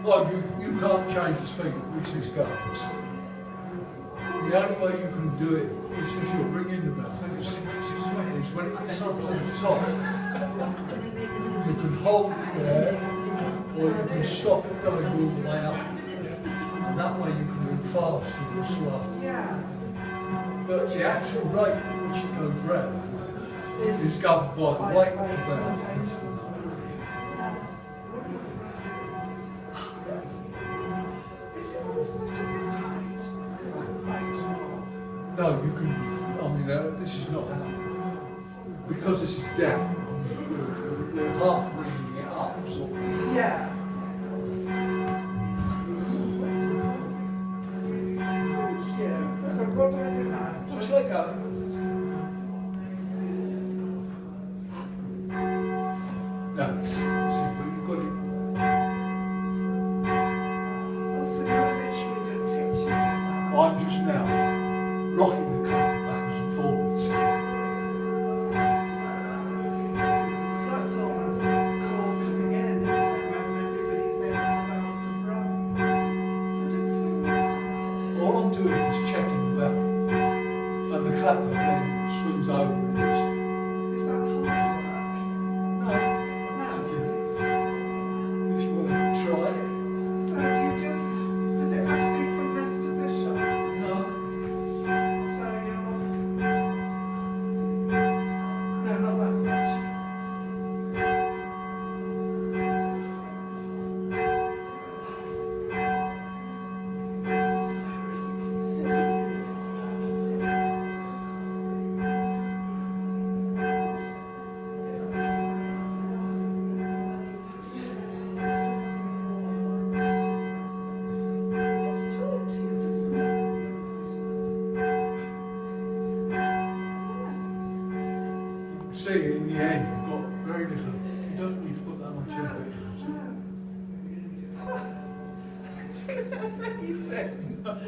Well, you can't change the speed at which this goes. The only way you can do it is if you're bringing the bell. Is when it gets up to the top. You can hold it there, or you can stop it going all the way up. And that way you can move fast or slow. Yeah. But the actual rate at which it goes round is governed by the weight of the bell. No, you can, I mean, this is not how, because this is down, we're half bringing it up, sort of. Yeah. Thank you. So what do I do now? Just let go. No, see, but you've got it. Also, you're literally just hitching it. I'm just now rocking the club backwards and forwards. So that's almost like a call coming in, isn't it, when everybody's in and the bells have rung. So just All I'm doing is checking the bell, and the clapper then swings over and is that hard work? no, particularly. If you want to try it. So you just, does it have to be from this position? No. So you're, no, not that much. So responsive. It's taught to you, isn't it? See, in the end, you've got very little. You don't need to put that much effort into it. Isn't it amazing?